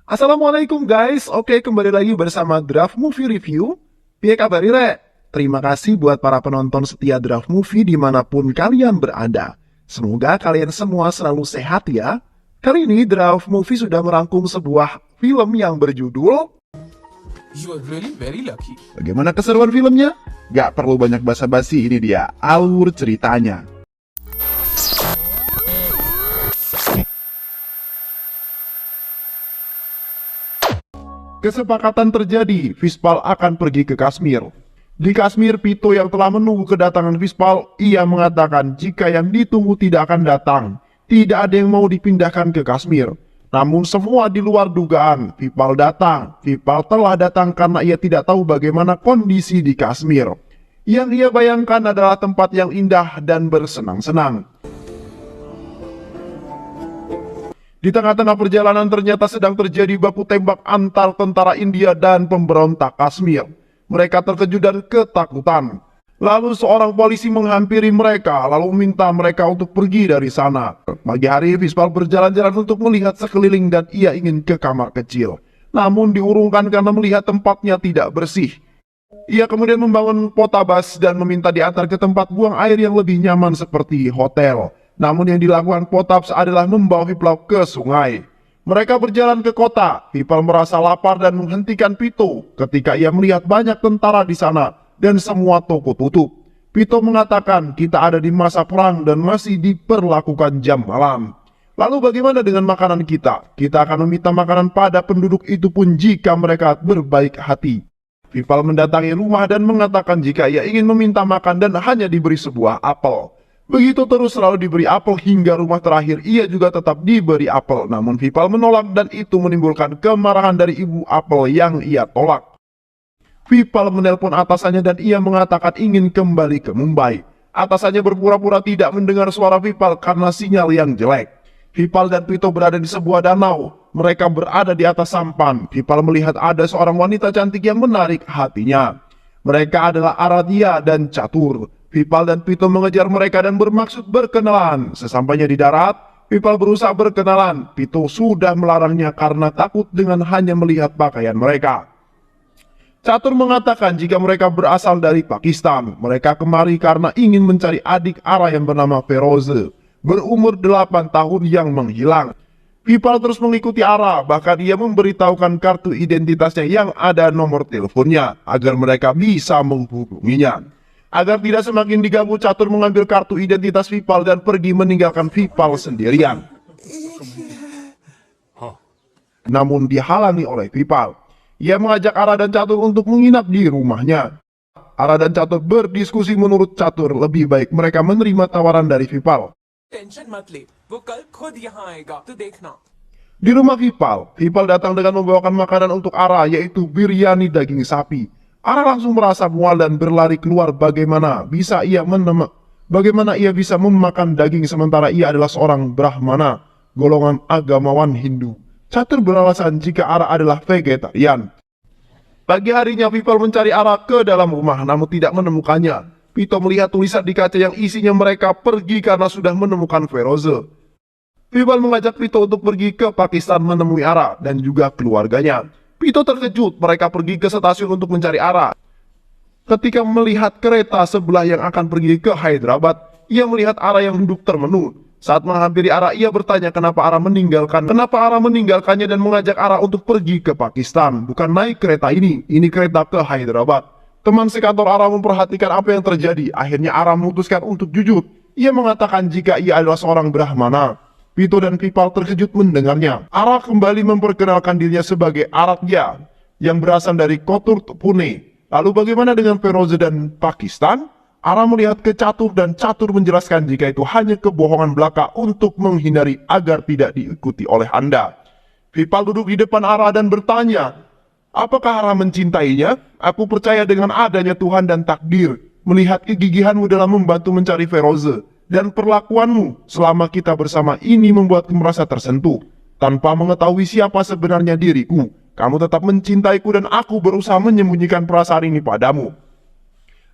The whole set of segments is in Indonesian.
Assalamualaikum guys, oke kembali lagi bersama Draft Movie Review. Piye kabar Re? Terima kasih buat para penonton setia Draft Movie dimanapun kalian berada. Semoga kalian semua selalu sehat ya. Kali ini Draft Movie sudah merangkum sebuah film yang berjudul You are really very lucky. Bagaimana keseruan filmnya? Gak perlu banyak basa-basi, ini dia alur ceritanya. Kesepakatan terjadi, Vishpal akan pergi ke Kashmir. Di Kashmir, Pito yang telah menunggu kedatangan Vishpal, ia mengatakan jika yang ditunggu tidak akan datang. Tidak ada yang mau dipindahkan ke Kashmir. Namun semua di luar dugaan, Vishpal datang. Vishpal telah datang karena ia tidak tahu bagaimana kondisi di Kashmir. Yang ia bayangkan adalah tempat yang indah dan bersenang-senang. Di tengah-tengah perjalanan ternyata sedang terjadi baku tembak antar tentara India dan pemberontak Kashmir. Mereka terkejut dan ketakutan. Lalu seorang polisi menghampiri mereka lalu meminta mereka untuk pergi dari sana. Pagi hari Vishpal berjalan-jalan untuk melihat sekeliling dan ia ingin ke kamar kecil. Namun diurungkan karena melihat tempatnya tidak bersih. Ia kemudian membangun potabas dan meminta diantar ke tempat buang air yang lebih nyaman seperti hotel. Namun yang dilakukan Potabs adalah membawa Vishpal ke sungai. Mereka berjalan ke kota. Vishpal merasa lapar dan menghentikan Pito ketika ia melihat banyak tentara di sana dan semua toko tutup. Pito mengatakan kita ada di masa perang dan masih diperlakukan jam malam. Lalu bagaimana dengan makanan kita? Kita akan meminta makanan pada penduduk itu pun jika mereka berbaik hati. Vishpal mendatangi rumah dan mengatakan jika ia ingin meminta makan dan hanya diberi sebuah apel. Begitu terus selalu diberi apel hingga rumah terakhir ia juga tetap diberi apel. Namun Vishpal menolak dan itu menimbulkan kemarahan dari ibu apel yang ia tolak. Vishpal menelpon atasannya dan ia mengatakan ingin kembali ke Mumbai. Atasannya berpura-pura tidak mendengar suara Vishpal karena sinyal yang jelek. Vishpal dan Pito berada di sebuah danau. Mereka berada di atas sampan. Vishpal melihat ada seorang wanita cantik yang menarik hatinya. Mereka adalah Aradhya dan Catur. Vishpal dan Pito mengejar mereka dan bermaksud berkenalan. Sesampainya di darat, Vishpal berusaha berkenalan. Pito sudah melarangnya karena takut dengan hanya melihat pakaian mereka. Catur mengatakan jika mereka berasal dari Pakistan. Mereka kemari karena ingin mencari adik Ara yang bernama Feroze, berumur 8 tahun yang menghilang. Vishpal terus mengikuti Ara, bahkan ia memberitahukan kartu identitasnya yang ada nomor teleponnya agar mereka bisa menghubunginya. Agar tidak semakin diganggu, Catur mengambil kartu identitas Vishpal dan pergi meninggalkan Vishpal sendirian. Namun dihalangi oleh Vishpal. Ia mengajak Ara dan Catur untuk menginap di rumahnya. Ara dan Catur berdiskusi, menurut Catur lebih baik mereka menerima tawaran dari Vishpal. Tension मत ले, वो कल खुद यहाँ आएगा, तो देखना. Di rumah Vishpal, Vishpal datang dengan membawakan makanan untuk Ara, yaitu biryani daging sapi. Ara langsung merasa mual dan berlari keluar. Bagaimana ia bisa memakan daging sementara ia adalah seorang Brahmana, golongan agamawan Hindu. Catur beralasan jika Ara adalah vegetarian. Pagi harinya Vishpal mencari Ara ke dalam rumah namun tidak menemukannya. Pito melihat tulisan di kaca yang isinya mereka pergi karena sudah menemukan Feroze. Vishpal mengajak Pito untuk pergi ke Pakistan menemui Ara dan juga keluarganya. Pito terkejut, mereka pergi ke stasiun untuk mencari Ara. Ketika melihat kereta sebelah yang akan pergi ke Hyderabad, ia melihat Ara yang duduk termenung. Saat menghampiri Ara, ia bertanya kenapa Ara meninggalkannya dan mengajak Ara untuk pergi ke Pakistan. Bukan naik kereta ini kereta ke Hyderabad. Teman sekantor Ara memperhatikan apa yang terjadi. Akhirnya Ara memutuskan untuk jujur. Ia mengatakan jika ia adalah seorang Brahmana. Pito dan Vishpal terkejut mendengarnya. Ara kembali memperkenalkan dirinya sebagai Aradhya yang berasal dari Kotur Pune. Lalu bagaimana dengan Feroze dan Pakistan? Ara melihat ke Catur dan Catur menjelaskan jika itu hanya kebohongan belaka untuk menghindari agar tidak diikuti oleh Anda. Vishpal duduk di depan Ara dan bertanya, apakah Ara mencintainya? Aku percaya dengan adanya Tuhan dan takdir. Melihat kegigihanmu dalam membantu mencari Feroze dan perlakuanmu selama kita bersama ini membuatku merasa tersentuh. Tanpa mengetahui siapa sebenarnya diriku, kamu tetap mencintaiku dan aku berusaha menyembunyikan perasaan ini padamu.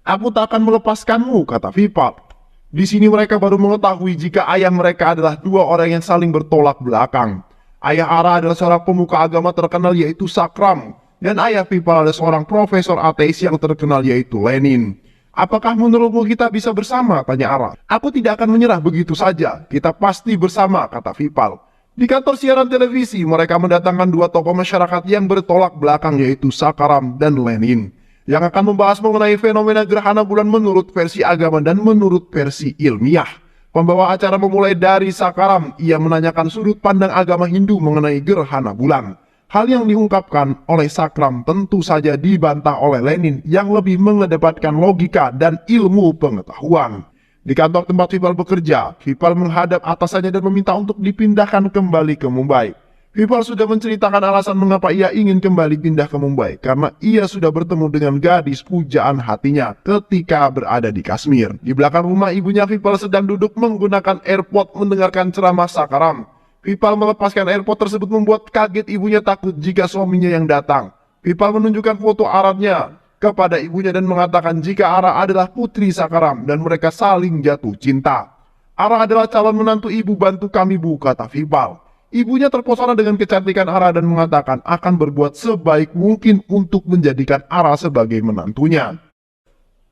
Aku tak akan melepaskanmu, kata Vishpal. Di sini mereka baru mengetahui jika ayah mereka adalah dua orang yang saling bertolak belakang. Ayah Ara adalah seorang pemuka agama terkenal yaitu Sakram, dan ayah Vipal adalah seorang profesor ateis yang terkenal yaitu Lenin. Apakah menurutmu kita bisa bersama? Tanya Ara. Aku tidak akan menyerah begitu saja. Kita pasti bersama, kata Vipal. Di kantor siaran televisi, mereka mendatangkan dua tokoh masyarakat yang bertolak belakang yaitu Sakram dan Lenin, yang akan membahas mengenai fenomena gerhana bulan menurut versi agama dan menurut versi ilmiah. Pembawa acara memulai dari Sakram. Ia menanyakan sudut pandang agama Hindu mengenai gerhana bulan. Hal yang diungkapkan oleh Sakram tentu saja dibantah oleh Lenin yang lebih mengedepankan logika dan ilmu pengetahuan. Di kantor tempat Vipal bekerja, Vipal menghadap atasannya dan meminta untuk dipindahkan kembali ke Mumbai. Vipal sudah menceritakan alasan mengapa ia ingin kembali pindah ke Mumbai, karena ia sudah bertemu dengan gadis pujaan hatinya ketika berada di Kashmir. Di belakang rumah ibunya, Vipal sedang duduk menggunakan AirPod mendengarkan ceramah Sakram. Vipal melepaskan AirPod tersebut membuat kaget ibunya takut jika suaminya yang datang. Vipal menunjukkan foto Aranya kepada ibunya dan mengatakan jika Ara adalah putri Sakram dan mereka saling jatuh cinta. Ara adalah calon menantu ibu bantu kami, Bu, kata Vipal. Ibunya terpesona dengan kecantikan Ara dan mengatakan akan berbuat sebaik mungkin untuk menjadikan Ara sebagai menantunya.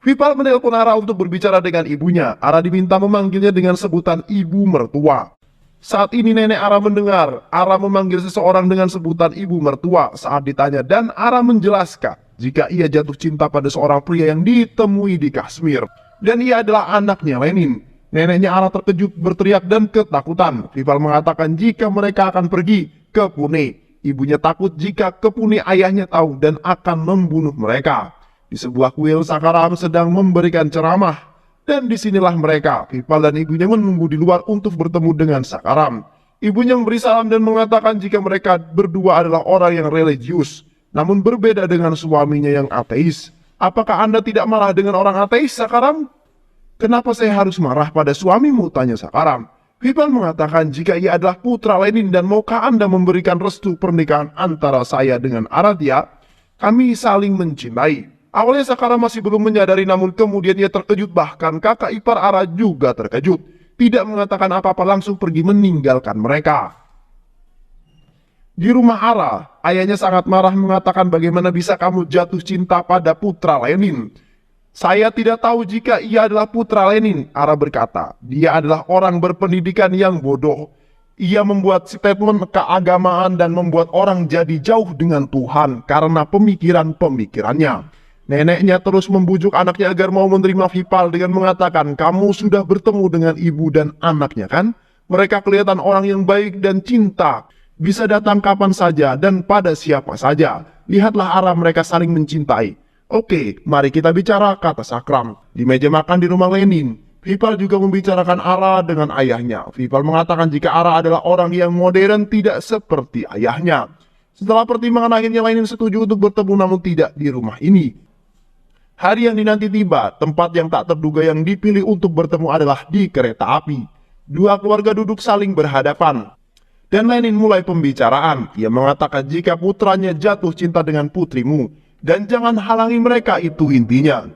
Vipal menelpon Ara untuk berbicara dengan ibunya. Ara diminta memanggilnya dengan sebutan ibu mertua. Saat ini nenek Ara mendengar Ara memanggil seseorang dengan sebutan ibu mertua saat ditanya, dan Ara menjelaskan jika ia jatuh cinta pada seorang pria yang ditemui di Kashmir, dan ia adalah anaknya Lenin. Neneknya Ara terkejut, berteriak dan ketakutan. Vipal mengatakan jika mereka akan pergi ke Pune. Ibunya takut jika ke Pune ayahnya tahu dan akan membunuh mereka. Di sebuah kuil, Sakram sedang memberikan ceramah. Dan disinilah mereka, Vipal dan ibunya menunggu di luar untuk bertemu dengan Sakram. Ibunya memberi salam dan mengatakan jika mereka berdua adalah orang yang religius, namun berbeda dengan suaminya yang ateis. Apakah Anda tidak marah dengan orang ateis, Sakram? Kenapa saya harus marah pada suamimu? Tanya Sakram. Vipal mengatakan jika ia adalah putra Lenin dan maukah Anda memberikan restu pernikahan antara saya dengan Aradhya? Kami saling mencintai. Awalnya Sakram masih belum menyadari, namun kemudian ia terkejut, bahkan kakak ipar Ara juga terkejut. Tidak mengatakan apa-apa, langsung pergi meninggalkan mereka. Di rumah Ara, ayahnya sangat marah mengatakan bagaimana bisa kamu jatuh cinta pada putra Lenin. Saya tidak tahu jika ia adalah putra Lenin, Ara berkata. Dia adalah orang berpendidikan yang bodoh. Ia membuat statement keagamaan dan membuat orang jadi jauh dengan Tuhan karena pemikiran-pemikirannya. Neneknya terus membujuk anaknya agar mau menerima Vipal dengan mengatakan, kamu sudah bertemu dengan ibu dan anaknya kan? Mereka kelihatan orang yang baik dan cinta. Bisa datang kapan saja dan pada siapa saja. Lihatlah Ara, mereka saling mencintai. Oke, mari kita bicara, kata Sakram. Di meja makan di rumah Lenin, Vipal juga membicarakan Ara dengan ayahnya. Vipal mengatakan jika Ara adalah orang yang modern, tidak seperti ayahnya. Setelah pertimbangan, akhirnya Lenin setuju untuk bertemu, namun tidak di rumah ini. Hari yang dinanti tiba, tempat yang tak terduga yang dipilih untuk bertemu adalah di kereta api. Dua keluarga duduk saling berhadapan. Dan Lenin mulai pembicaraan. Ia mengatakan jika putranya jatuh cinta dengan putrimu, dan jangan halangi mereka, itu intinya.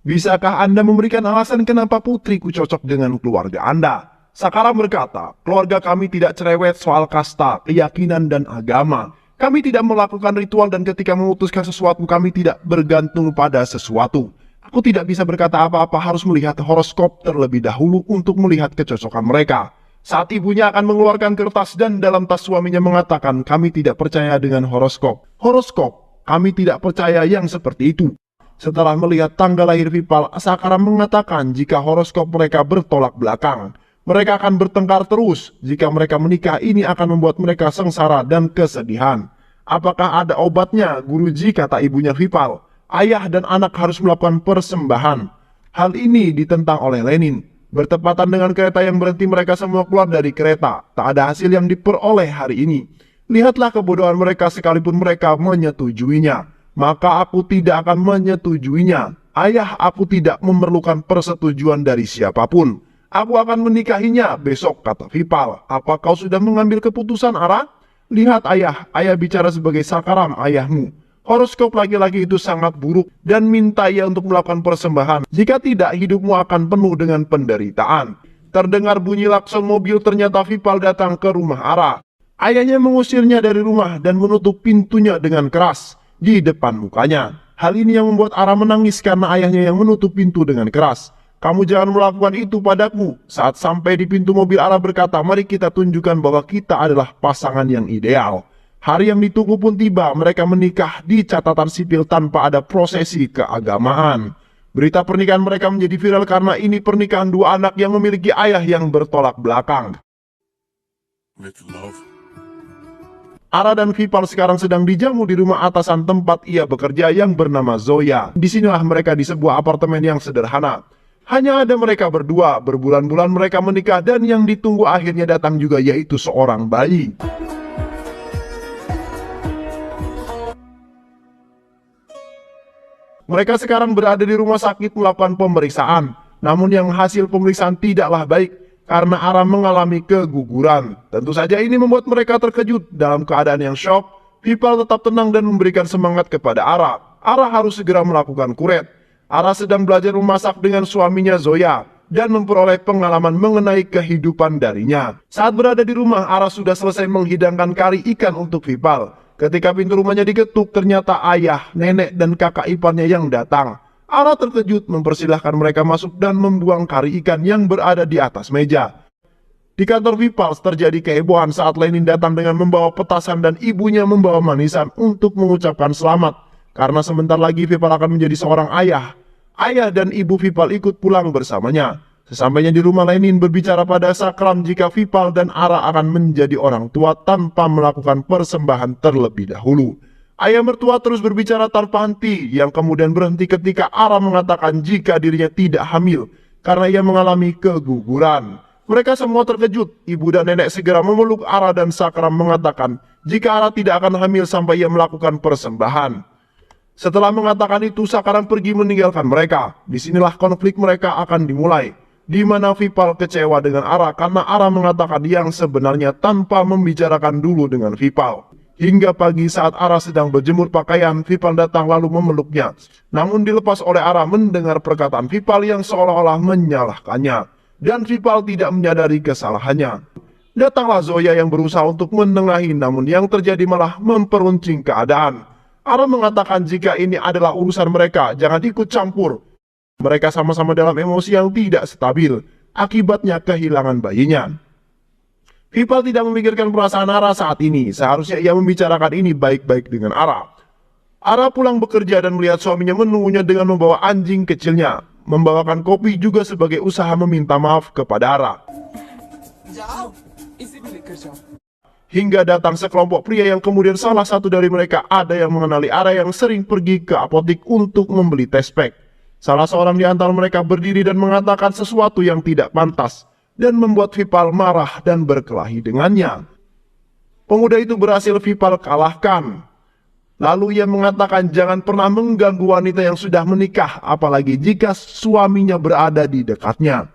Bisakah Anda memberikan alasan kenapa putriku cocok dengan keluarga Anda? Sakram berkata, keluarga kami tidak cerewet soal kasta, keyakinan, dan agama. Kami tidak melakukan ritual dan ketika memutuskan sesuatu kami tidak bergantung pada sesuatu. Aku tidak bisa berkata apa-apa, harus melihat horoskop terlebih dahulu untuk melihat kecocokan mereka. Saat ibunya akan mengeluarkan kertas dan dalam tas suaminya mengatakan, kami tidak percaya dengan horoskop. Horoskop, kami tidak percaya yang seperti itu. Setelah melihat tanggal lahir Vipal, Sakram mengatakan jika horoskop mereka bertolak belakang. Mereka akan bertengkar terus. Jika mereka menikah, ini akan membuat mereka sengsara dan kesedihan. Apakah ada obatnya, Guruji, kata ibunya Vipal. Ayah dan anak harus melakukan persembahan. Hal ini ditentang oleh Lenin. Bertepatan dengan kereta yang berhenti, mereka semua keluar dari kereta. Tak ada hasil yang diperoleh hari ini. Lihatlah kebodohan mereka, sekalipun mereka menyetujuinya. Maka aku tidak akan menyetujuinya. Ayah, aku tidak memerlukan persetujuan dari siapapun. Aku akan menikahinya besok, kata Vipal. Apa kau sudah mengambil keputusan, Ara? Lihat ayah, ayah bicara sebagai Sakram, ayahmu. Horoskop laki-laki itu sangat buruk dan minta ia untuk melakukan persembahan. Jika tidak, hidupmu akan penuh dengan penderitaan. Terdengar bunyi klakson mobil, ternyata Vipal datang ke rumah Ara. Ayahnya mengusirnya dari rumah dan menutup pintunya dengan keras di depan mukanya. Hal ini yang membuat Ara menangis karena ayahnya yang menutup pintu dengan keras. "Kamu jangan melakukan itu padaku." Saat sampai di pintu mobil, Ara berkata, "Mari kita tunjukkan bahwa kita adalah pasangan yang ideal." Hari yang ditunggu pun tiba, mereka menikah di catatan sipil tanpa ada prosesi keagamaan. Berita pernikahan mereka menjadi viral karena ini pernikahan dua anak yang memiliki ayah yang bertolak belakang. With love. Ara dan Vipal sekarang sedang dijamu di rumah atasan tempat ia bekerja yang bernama Zoya. Disinilah mereka di sebuah apartemen yang sederhana. Hanya ada mereka berdua, berbulan-bulan mereka menikah dan yang ditunggu akhirnya datang juga, yaitu seorang bayi. Mereka sekarang berada di rumah sakit melakukan pemeriksaan. Namun yang hasil pemeriksaan tidaklah baik karena Ara mengalami keguguran. Tentu saja ini membuat mereka terkejut. Dalam keadaan yang syok, Vipal tetap tenang dan memberikan semangat kepada Ara. Ara harus segera melakukan kuret. Ara sedang belajar memasak dengan suaminya Zoya dan memperoleh pengalaman mengenai kehidupan darinya. Saat berada di rumah, Ara sudah selesai menghidangkan kari ikan untuk Vipal. Ketika pintu rumahnya diketuk, ternyata ayah, nenek, dan kakak iparnya yang datang. Ara terkejut mempersilahkan mereka masuk dan membuang kari ikan yang berada di atas meja. Di kantor Vipal terjadi kehebohan saat Lenin datang dengan membawa petasan dan ibunya membawa manisan untuk mengucapkan selamat. Karena sebentar lagi Vipal akan menjadi seorang ayah. Ayah dan ibu Vipal ikut pulang bersamanya. Sesampainya di rumah, Lenin berbicara pada Sakram jika Vipal dan Ara akan menjadi orang tua tanpa melakukan persembahan terlebih dahulu. Ayah mertua terus berbicara tanpa henti, yang kemudian berhenti ketika Ara mengatakan jika dirinya tidak hamil karena ia mengalami keguguran. Mereka semua terkejut. Ibu dan nenek segera memeluk Ara dan Sakram mengatakan jika Ara tidak akan hamil sampai ia melakukan persembahan. Setelah mengatakan itu, Sakram pergi meninggalkan mereka. Disinilah konflik mereka akan dimulai, di mana Vipal kecewa dengan Ara karena Ara mengatakan yang sebenarnya tanpa membicarakan dulu dengan Vipal. Hingga pagi saat Ara sedang berjemur pakaian, Vipal datang lalu memeluknya. Namun dilepas oleh Ara mendengar perkataan Vipal yang seolah-olah menyalahkannya. Dan Vipal tidak menyadari kesalahannya. Datanglah Zoya yang berusaha untuk menengahi, namun yang terjadi malah memperuncing keadaan. Ara mengatakan jika ini adalah urusan mereka, jangan ikut campur. Mereka sama-sama dalam emosi yang tidak stabil, akibatnya kehilangan bayinya. Vipal tidak memikirkan perasaan Ara saat ini, seharusnya ia membicarakan ini baik-baik dengan Ara. Ara pulang bekerja dan melihat suaminya menunggunya dengan membawa anjing kecilnya, membawakan kopi juga sebagai usaha meminta maaf kepada Ara. जाओ इसे भी लेकर जाओ Hingga datang sekelompok pria yang kemudian salah satu dari mereka ada yang mengenali Ara yang sering pergi ke apotik untuk membeli test pack. Salah seorang di antara mereka berdiri dan mengatakan sesuatu yang tidak pantas dan membuat Vipal marah dan berkelahi dengannya. Pemuda itu berhasil Vipal kalahkan. Lalu ia mengatakan jangan pernah mengganggu wanita yang sudah menikah, apalagi jika suaminya berada di dekatnya.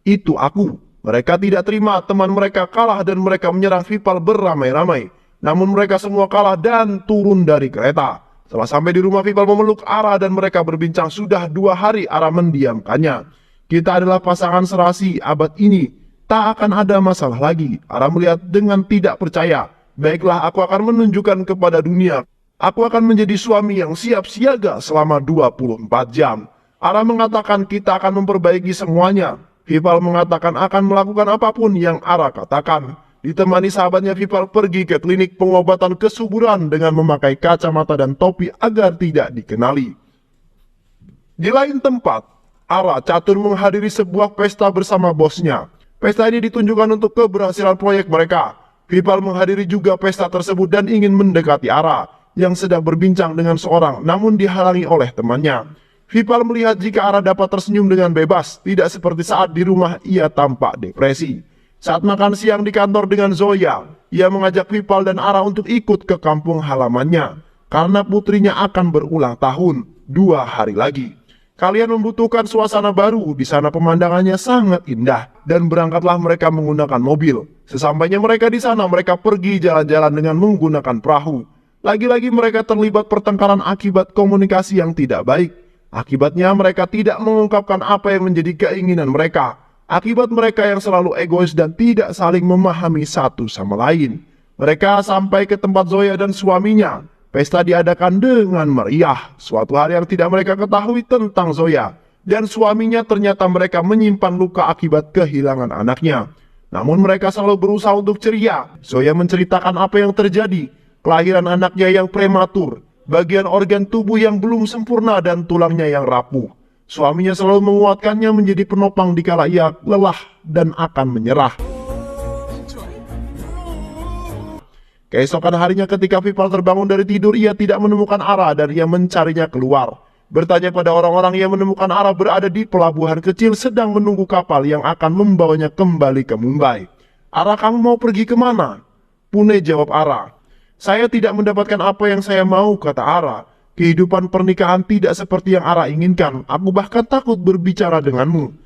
Itu aku. Mereka tidak terima teman mereka kalah dan mereka menyerang Vipal beramai-ramai. Namun mereka semua kalah dan turun dari kereta. Setelah sampai di rumah, Vipal memeluk Ara dan mereka berbincang. Sudah 2 hari Ara mendiamkannya. Kita adalah pasangan serasi abad ini. Tak akan ada masalah lagi. Ara melihat dengan tidak percaya. Baiklah, aku akan menunjukkan kepada dunia. Aku akan menjadi suami yang siap siaga selama 24 jam. Ara mengatakan kita akan memperbaiki semuanya. Vipal mengatakan akan melakukan apapun yang Ara katakan. Ditemani sahabatnya, Vipal pergi ke klinik pengobatan kesuburan dengan memakai kacamata dan topi agar tidak dikenali. Di lain tempat, Ara catur menghadiri sebuah pesta bersama bosnya. Pesta ini ditunjukkan untuk keberhasilan proyek mereka. Vipal menghadiri juga pesta tersebut dan ingin mendekati Ara yang sedang berbincang dengan seorang, namun dihalangi oleh temannya. Vipal melihat jika Ara dapat tersenyum dengan bebas, tidak seperti saat di rumah ia tampak depresi. Saat makan siang di kantor dengan Zoya, ia mengajak Vipal dan Ara untuk ikut ke kampung halamannya, karena putrinya akan berulang tahun 2 hari lagi. Kalian membutuhkan suasana baru, di sana pemandangannya sangat indah, dan berangkatlah mereka menggunakan mobil. Sesampainya mereka di sana, mereka pergi jalan-jalan dengan menggunakan perahu. Lagi-lagi mereka terlibat pertengkaran akibat komunikasi yang tidak baik. Akibatnya mereka tidak mengungkapkan apa yang menjadi keinginan mereka. Akibat mereka yang selalu egois dan tidak saling memahami satu sama lain. Mereka sampai ke tempat Zoya dan suaminya. Pesta diadakan dengan meriah. Suatu hari yang tidak mereka ketahui tentang Zoya dan suaminya, ternyata mereka menyimpan luka akibat kehilangan anaknya. Namun mereka selalu berusaha untuk ceria. Zoya menceritakan apa yang terjadi. Kelahiran anaknya yang prematur, bagian organ tubuh yang belum sempurna dan tulangnya yang rapuh. Suaminya selalu menguatkannya menjadi penopang dikala ia lelah dan akan menyerah. Keesokan harinya ketika Vipal terbangun dari tidur, ia tidak menemukan Ara dan ia mencarinya keluar. Bertanya pada orang-orang, ia menemukan Ara berada di pelabuhan kecil sedang menunggu kapal yang akan membawanya kembali ke Mumbai. Ara, kamu mau pergi kemana? Pune, jawab Ara. Saya tidak mendapatkan apa yang saya mau, kata Ara. Kehidupan pernikahan tidak seperti yang Ara inginkan. Aku bahkan takut berbicara denganmu.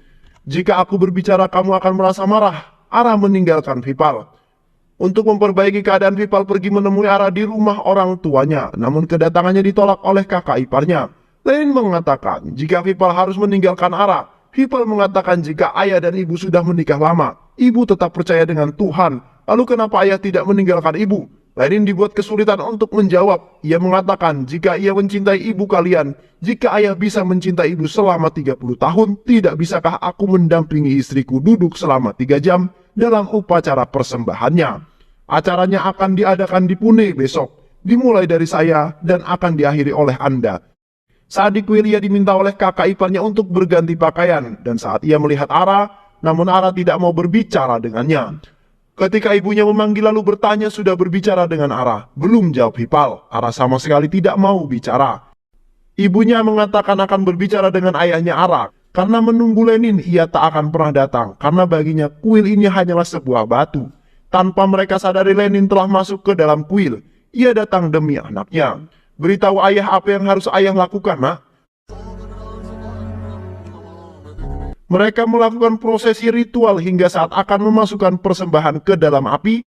Jika aku berbicara, kamu akan merasa marah. Ara meninggalkan Vipal. Untuk memperbaiki keadaan, Vipal pergi menemui Ara di rumah orang tuanya. Namun kedatangannya ditolak oleh kakak iparnya. Lenin mengatakan jika Vipal harus meninggalkan Ara. Vipal mengatakan jika ayah dan ibu sudah menikah lama, ibu tetap percaya dengan Tuhan. Lalu kenapa ayah tidak meninggalkan ibu? Lenin dibuat kesulitan untuk menjawab. Ia mengatakan jika ia mencintai ibu kalian, jika ayah bisa mencintai ibu selama 30 tahun, tidak bisakah aku mendampingi istriku duduk selama 3 jam dalam upacara persembahannya? Acaranya akan diadakan di Pune besok, dimulai dari saya dan akan diakhiri oleh Anda. Saat di kuil, ia diminta oleh kakak iparnya untuk berganti pakaian, dan saat ia melihat Ara, namun Ara tidak mau berbicara dengannya. Ketika ibunya memanggil lalu bertanya sudah berbicara dengan Ara, belum, jawab Vipal. Ara sama sekali tidak mau bicara. Ibunya mengatakan akan berbicara dengan ayahnya Ara, karena menunggu Lenin ia tak akan pernah datang, karena baginya kuil ini hanyalah sebuah batu. Tanpa mereka sadari, Lenin telah masuk ke dalam kuil. Ia datang demi anaknya. Beritahu ayah apa yang harus ayah lakukan, nak. Mereka melakukan prosesi ritual hingga saat akan memasukkan persembahan ke dalam api.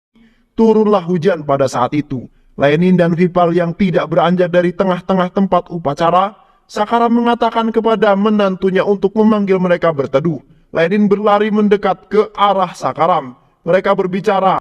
Turunlah hujan pada saat itu. Lenin dan Vipal yang tidak beranjak dari tengah-tengah tempat upacara. Sakaram mengatakan kepada menantunya untuk memanggil mereka berteduh. Lenin berlari mendekat ke arah Sakaram. Mereka berbicara.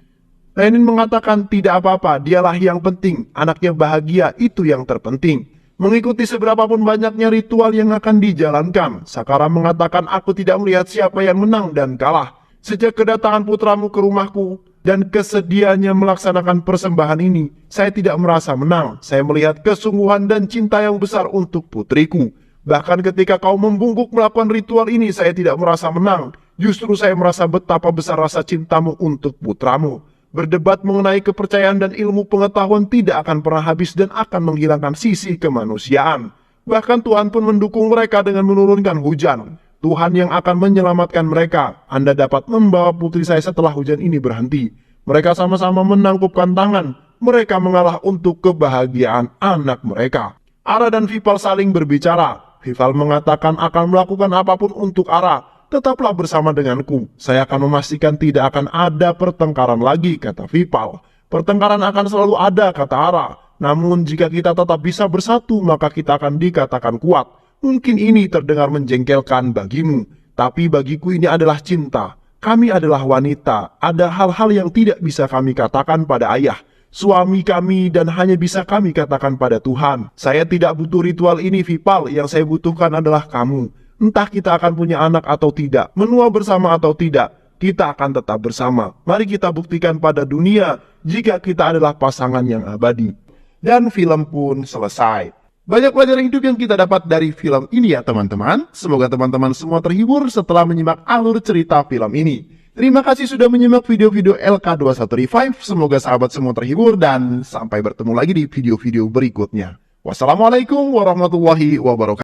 Lenin mengatakan tidak apa-apa, dialah yang penting. Anaknya bahagia, itu yang terpenting. Mengikuti seberapapun banyaknya ritual yang akan dijalankan. Sakaram mengatakan aku tidak melihat siapa yang menang dan kalah. Sejak kedatangan putramu ke rumahku dan kesediaannya melaksanakan persembahan ini, saya tidak merasa menang. Saya melihat kesungguhan dan cinta yang besar untuk putriku. Bahkan ketika kau membungkuk melakukan ritual ini, saya tidak merasa menang. Justru saya merasa betapa besar rasa cintamu untuk putramu. Berdebat mengenai kepercayaan dan ilmu pengetahuan tidak akan pernah habis dan akan menghilangkan sisi kemanusiaan. Bahkan Tuhan pun mendukung mereka dengan menurunkan hujan. Tuhan yang akan menyelamatkan mereka. Anda dapat membawa putri saya setelah hujan ini berhenti. Mereka sama-sama menangkupkan tangan. Mereka mengalah untuk kebahagiaan anak mereka. Ara dan Vipal saling berbicara. Vipal mengatakan akan melakukan apapun untuk Ara. Tetaplah bersama denganku. Saya akan memastikan tidak akan ada pertengkaran lagi, kata Vipal. Pertengkaran akan selalu ada, kata Ara. Namun jika kita tetap bisa bersatu, maka kita akan dikatakan kuat. Mungkin ini terdengar menjengkelkan bagimu, tapi bagiku ini adalah cinta. Kami adalah wanita. Ada hal-hal yang tidak bisa kami katakan pada ayah, suami kami, dan hanya bisa kami katakan pada Tuhan. Saya tidak butuh ritual ini, Vipal. Yang saya butuhkan adalah kamu. Entah kita akan punya anak atau tidak, menua bersama atau tidak, kita akan tetap bersama. Mari kita buktikan pada dunia jika kita adalah pasangan yang abadi. Dan film pun selesai. Banyak pelajaran hidup yang kita dapat dari film ini ya teman-teman. Semoga teman-teman semua terhibur setelah menyimak alur cerita film ini. Terima kasih sudah menyimak video-video LK21 Revive. Semoga sahabat semua terhibur dan sampai bertemu lagi di video-video berikutnya. Wassalamualaikum warahmatullahi wabarakatuh.